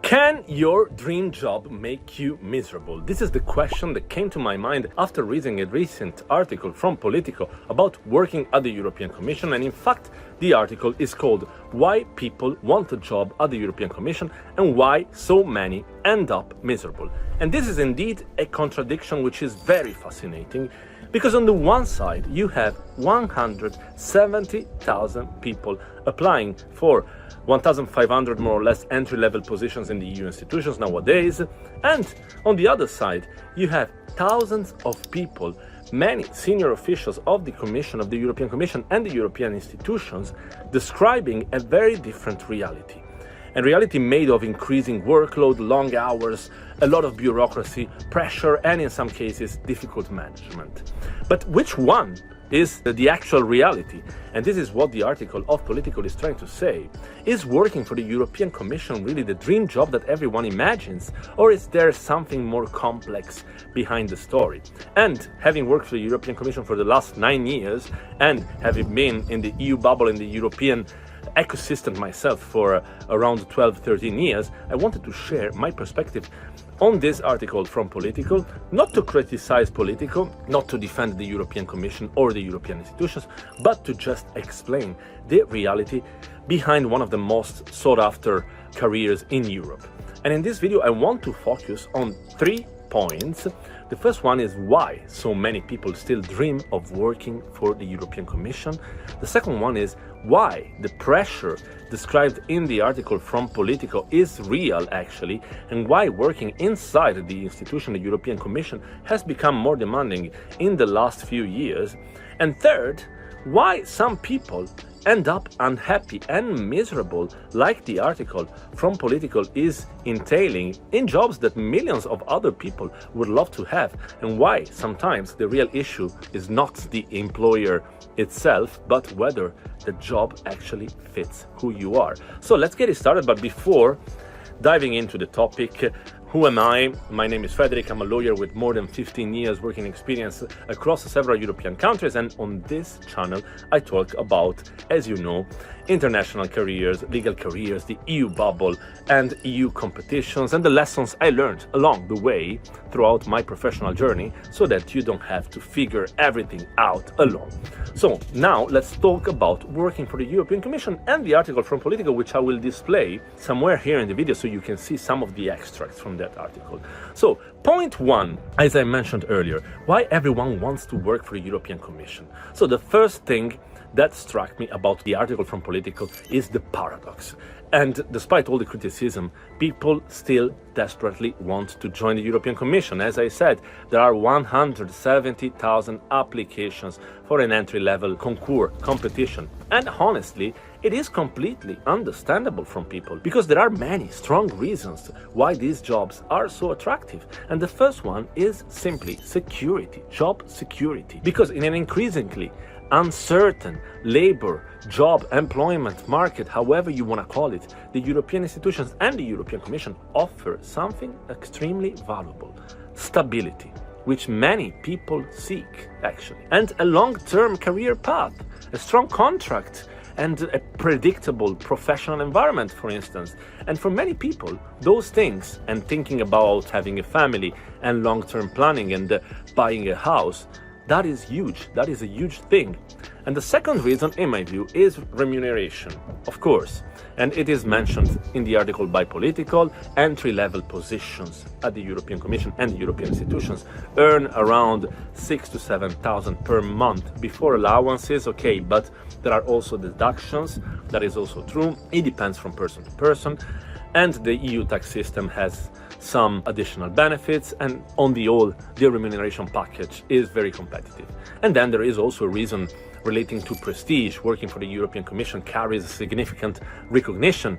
Can your dream job make you miserable? This is the question that came to my mind after reading a recent article from Politico about working at the European Commission, and in fact the article is called "Why People Want a Job at the European Commission and Why So Many End Up Miserable." And this is indeed a contradiction which is very fascinating, because on the one side you have 170,000 people applying for 1,500 more or less entry-level positions in the EU institutions nowadays, and on the other side you have thousands of people, many senior officials of the Commission, of the European Commission and the European institutions, describing a very different reality. A reality made of increasing workload, long hours, a lot of bureaucracy, pressure, and in some cases difficult management. But which one is the actual reality? And this is what the article of Politico is trying to say. Is working for the European Commission really the dream job that everyone imagines, or is there something more complex behind the story? And having worked for the European Commission for the last 9 years, and having been in the EU bubble, in the European ecosystem myself for around 12-13 years, I wanted to share my perspective on this article from Politico, not to criticize Politico, not to defend the European Commission or the European institutions, but to just explain the reality behind one of the most sought after careers in Europe. And in this video I want to focus on 3 points. The first one is why so many people still dream of working for the European Commission. The second one is why the pressure described in the article from Politico is real actually, and why working inside the institution, the European Commission, has become more demanding in the last few years. And third, why some people end up unhappy and miserable, like the article from Politico is entailing, in jobs that millions of other people would love to have, and why sometimes the real issue is not the employer itself, but whether the job actually fits who you are. So let's get it started, but before diving into the topic, who am I? My name is Frederick. I'm a lawyer with more than 15 years working experience across several European countries, and on this channel I talk about, as you know, international careers, legal careers, the EU bubble and EU competitions, and the lessons I learned along the way throughout my professional journey, so that you don't have to figure everything out alone. So now let's talk about working for the European Commission and the article from Politico, which I will display somewhere here in the video so you can see some of the extracts from that article. So point 1, as I mentioned earlier, why everyone wants to work for the European Commission. So the first thing that struck me about the article from Politico is the paradox. And despite all the criticism, people still desperately want to join the European Commission. As I said, there are 170,000 applications for an entry-level concours competition. And honestly, it is completely understandable from people, because there are many strong reasons why these jobs are so attractive. And the first one is simply security, job security. Because in an increasingly uncertain labor, job, employment market, however you want to call it, the European institutions and the European Commission offer something extremely valuable: stability, which many people seek actually, and a long-term career path, a strong contract, and a predictable professional environment, for instance. And for many people, those things, and thinking about having a family and long-term planning and buying a house, that is huge. That is a huge thing. And the second reason, in my view, is remuneration, of course. And it is mentioned in the article by Politico. Entry-level positions at the European Commission and the European institutions earn around 6,000 to 7,000 per month before allowances, okay, but there are also deductions. That is also true. It depends from person to person. And the EU tax system has some additional benefits, and on the whole, the remuneration package is very competitive. And then there is also a reason relating to prestige. Working for the European Commission carries significant recognition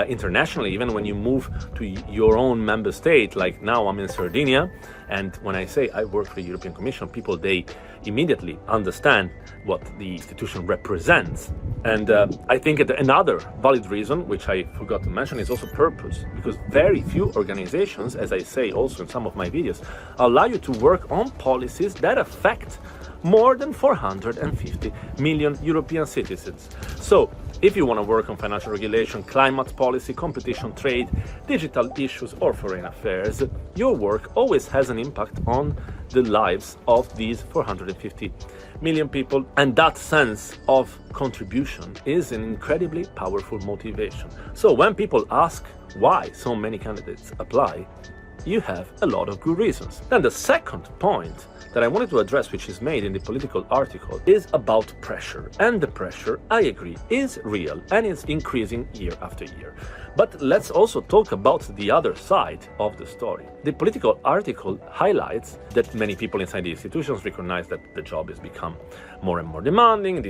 internationally, even when you move to your own member state. Like now I'm in Sardinia, and when I say I work for the European Commission, people, they immediately understand what the institution represents. And I think another valid reason, which I forgot to mention, is also purpose, because very few organizations, as I say also in some of my videos, allow you to work on policies that affect more than 450 million European citizens. So If you want to work on financial regulation, climate policy, competition, trade, digital issues, or foreign affairs, your work always has an impact on the lives of these 450 million people. And that sense of contribution is an incredibly powerful motivation. So when people ask why so many candidates apply, you have a lot of good reasons. Then the second point that I wanted to address, which is made in the Politico article, is about pressure. And the pressure, I agree, is real and is increasing year after year. But let's also talk about the other side of the story. The Politico article highlights that many people inside the institutions recognize that the job has become more and more demanding.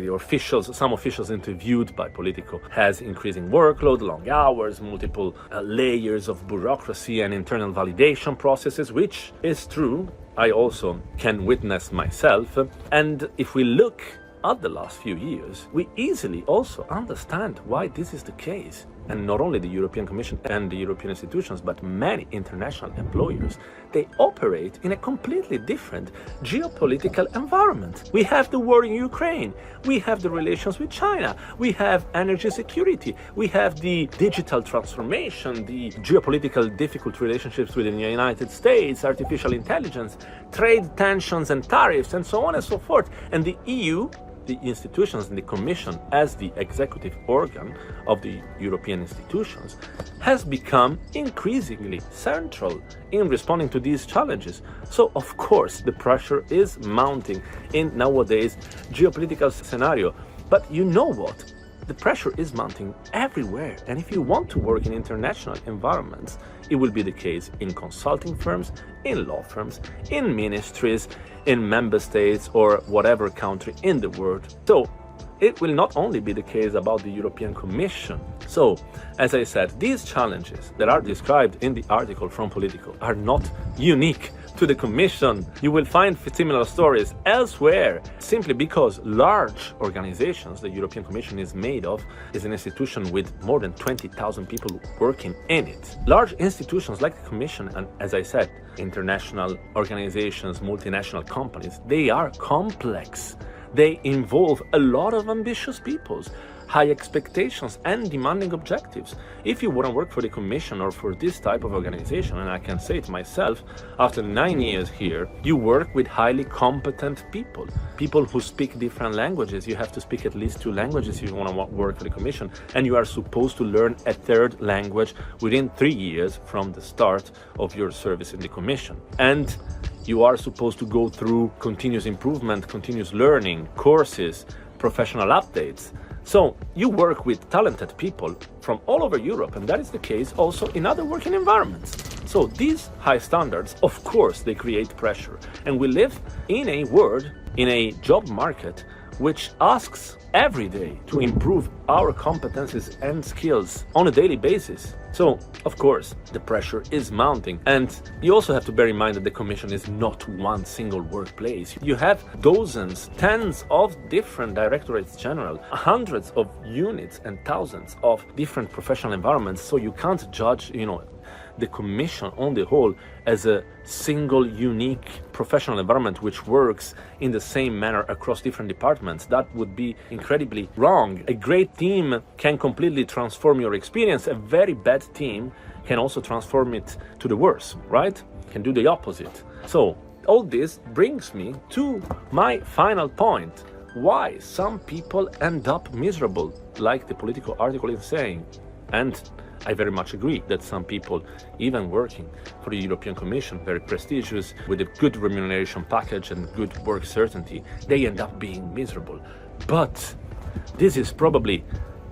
Some officials interviewed by Politico has increasing workload, long hours, multiple layers of bureaucracy and internal validation processes, which is true. I also can witness myself. And if we look at the last few years, we easily also understand why this is the case. And not only the European Commission and the European institutions, but many international employers, they operate in a completely different geopolitical environment. We have the war in Ukraine, we have the relations with China, we have energy security, we have the digital transformation, the geopolitical difficult relationships with the United States, artificial intelligence, trade tensions and tariffs, and so on and so forth. And the EU, the institutions and the Commission as the executive organ of the European institutions has become increasingly central in responding to these challenges. So of course the pressure is mounting in nowadays geopolitical scenario. But you know what? The pressure is mounting everywhere. And if you want to work in international environments, it will be the case in consulting firms, in law firms, in ministries, in member states, or whatever country in the world. So it will not only be the case about the European Commission. So, as I said, these challenges that are described in the article from Politico are not unique to the Commission. You will find similar stories elsewhere, simply because large organizations, the European Commission is made of, is an institution with more than 20,000 people working in it. Large institutions like the Commission, and as I said, international organizations, multinational companies, they are complex. They involve a lot of ambitious people, high expectations and demanding objectives. If you want to work for the Commission or for this type of organization, and I can say it myself, after 9 years here, you work with highly competent people, people who speak different languages. You have to speak at least 2 languages if you want to work for the Commission, and you are supposed to learn a 3rd language within 3 years from the start of your service in the Commission. And you are supposed to go through continuous improvement, continuous learning, courses, professional updates. So you work with talented people from all over Europe, and that is the case also in other working environments. So these high standards, of course, they create pressure. And we live in a world, in a job market, which asks every day to improve our competencies and skills on a daily basis. So, of course, the pressure is mounting. And you also have to bear in mind that the Commission is not one single workplace. You have dozens, tens of different directorates general, hundreds of units and thousands of different professional environments. So you can't judge, the Commission on the whole as a single unique professional environment which works in the same manner across different departments. That would be incredibly wrong. A great team can completely transform your experience. A very bad team can also transform it to the worse, right? Can do the opposite. So all this brings me to my final point. Why some people end up miserable, like the Politico article is saying. And I very much agree that some people, even working for the European Commission, very prestigious, with a good remuneration package and good work certainty, they end up being miserable. But this is probably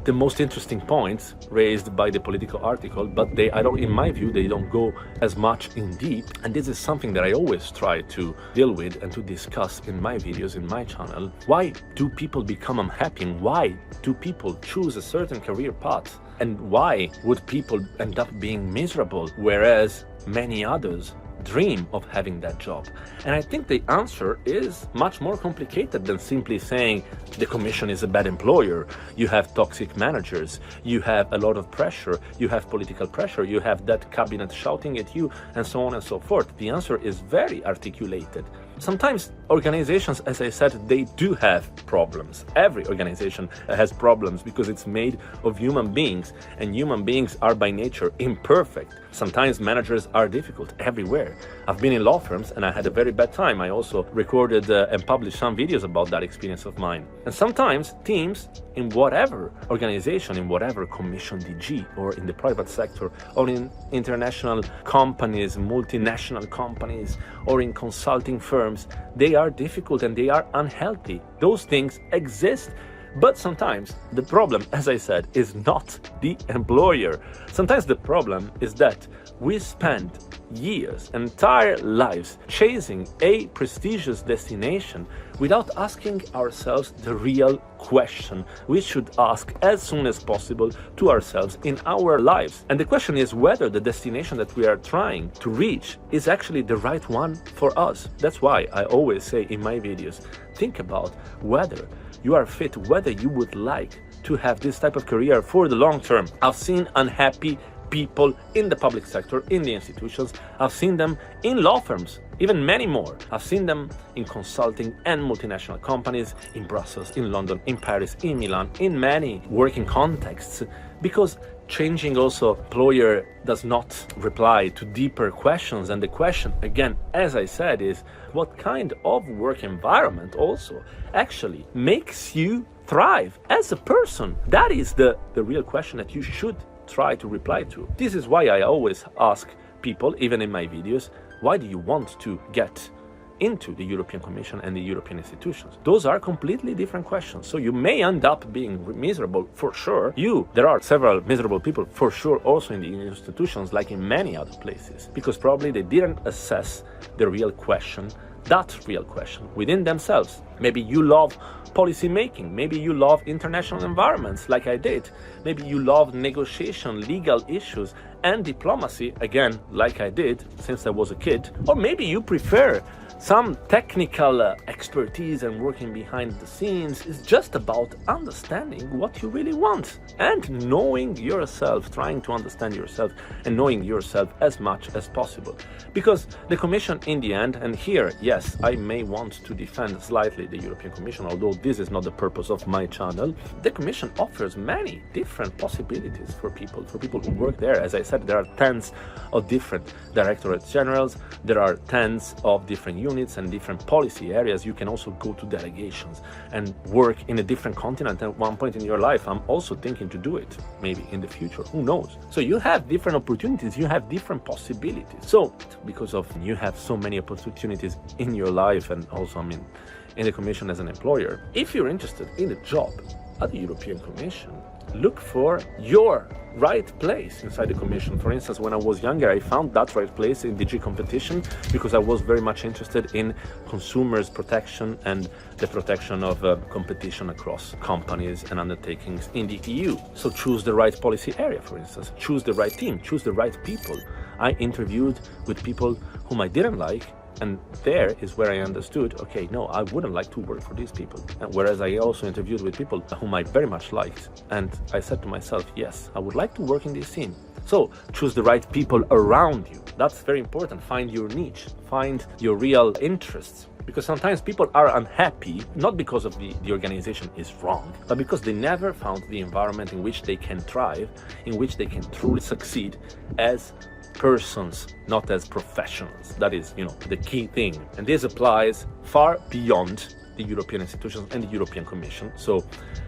the most interesting points raised by the Politico article, but in my view, they don't go as much in deep. And this is something that I always try to deal with and to discuss in my videos, in my channel. Why do people become unhappy? Why do people choose a certain career path? And why would people end up being miserable, whereas many others dream of having that job? And I think the answer is much more complicated than simply saying the Commission is a bad employer, you have toxic managers, you have a lot of pressure, you have political pressure, you have that cabinet shouting at you, and so on and so forth. The answer is very articulated. Sometimes Organizations, as I said, they do have problems. Every organization has problems because it's made of human beings, and human beings are by nature imperfect. Sometimes managers are difficult everywhere. I've been in law firms and I had a very bad time. I also recorded and published some videos about that experience of mine. And sometimes teams in whatever organization, in whatever commission DG, or in the private sector, or in international companies, multinational companies, or in consulting firms, they are difficult and they are unhealthy. Those things exist. But sometimes the problem, as I said, is not the employer. Sometimes the problem is that we spend years, entire lives, chasing a prestigious destination without asking ourselves the real question we should ask as soon as possible to ourselves in our lives. And the question is whether the destination that we are trying to reach is actually the right one for us. That's why I always say in my videos, think about whether you are fit, whether you would like to have this type of career for the long term. I've seen unhappy people in the public sector, in the institutions. I've seen them in law firms, even many more. I've seen them in consulting and multinational companies in Brussels, in London, in Paris, in Milan, in many working contexts, because changing also employer does not reply to deeper questions. And the question, again, as I said, is what kind of work environment also actually makes you thrive as a person? That is the real question that you should try to reply to. This is why I always ask people, even in my videos, why do you want to get into the European Commission and the European institutions? Those are completely different questions. So you may end up being miserable for sure. There are several miserable people for sure also in the institutions, like in many other places, because probably they didn't assess the real question, that real question within themselves. Maybe you love policy making, maybe you love international environments like I did, maybe you love negotiation, legal issues and diplomacy, again, like I did since I was a kid, or maybe you prefer some technical expertise and working behind the scenes. Is just about understanding what you really want and knowing yourself, trying to understand yourself and knowing yourself as much as possible. Because the Commission in the end, and here, yes, I may want to defend slightly the European Commission, although this is not the purpose of my channel, the Commission offers many different possibilities for people who work there. As I said, there are tens of different directorates generals, there are tens of different units and different policy areas. You can also go to delegations and work in a different continent at one point in your life. I'm also thinking to do it, maybe in the future, who knows? So you have different opportunities, you have different possibilities. So because of you have so many opportunities in your life, and also, in the Commission as an employer, if you're interested in a job at the European Commission, look for your right place inside the Commission. For instance, when I was younger, I found that right place in DG competition because I was very much interested in consumers protection and the protection of competition across companies and undertakings in the EU. So choose the right policy area, for instance. Choose the right team, choose the right people. I interviewed with people whom I didn't like, and there is where I understood, okay, no, I wouldn't like to work for these people. And whereas I also interviewed with people whom I very much liked, and I said to myself, yes, I would like to work in this team. So choose the right people around you. That's very important. Find your niche, find your real interests. Because sometimes people are unhappy, not because of the organization is wrong, but because they never found the environment in which they can thrive, in which they can truly succeed as persons, not as professionals. That is, the key thing. And this applies far beyond the European institutions and the European Commission. So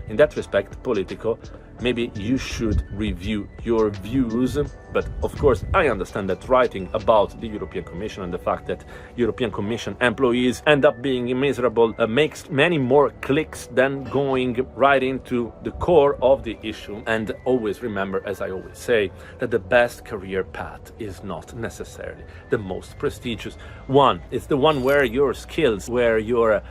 in that respect, Politico, maybe you should review your views. But of course, I understand that writing about the European Commission and the fact that European Commission employees end up being miserable makes many more clicks than going right into the core of the issue. And always remember, as I always say, that the best career path is not necessarily the most prestigious one. It's the one where your skills, where your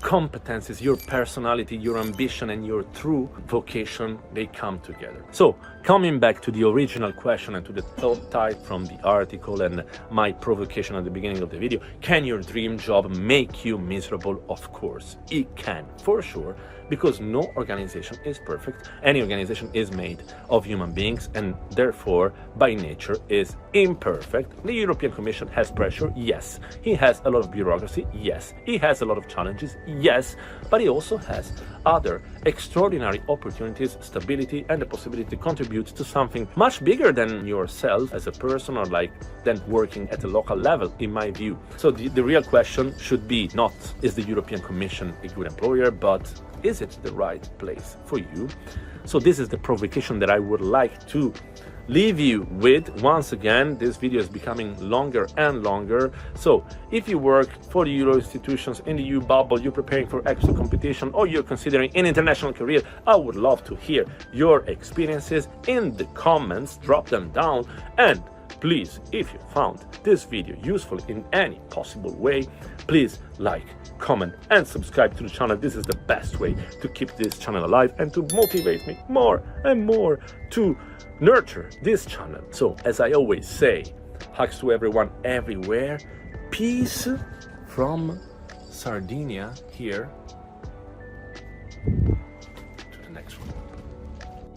competences, your personality, your ambition and your true vocation, they come together. So Coming back to the original question and to the thought type from the article and my provocation at the beginning of the video, can your dream job make you miserable? Of course, it can, for sure, because no organization is perfect. Any organization is made of human beings and therefore, by nature, is imperfect. The European Commission has pressure, yes. He has a lot of bureaucracy, yes. He has a lot of challenges, yes. But he also has other extraordinary opportunities, stability, and the possibility to contribute to something much bigger than yourself as a person or than working at a local level, in my view. So the real question should be not, is the European Commission a good employer, but is it the right place for you? So this is the provocation that I would like to leave you with. Once again, this video is becoming longer and longer. So if you work for the Euro institutions in the EU bubble, you're preparing for extra competition, or you're considering an international career, I would love to hear your experiences in the comments. Drop them down, and please, if you found this video useful in any possible way, please like, comment, and subscribe to the channel. This is the best way to keep this channel alive and to motivate me more and more to nurture this channel. So, as I always say, hugs to everyone everywhere. Peace from Sardinia here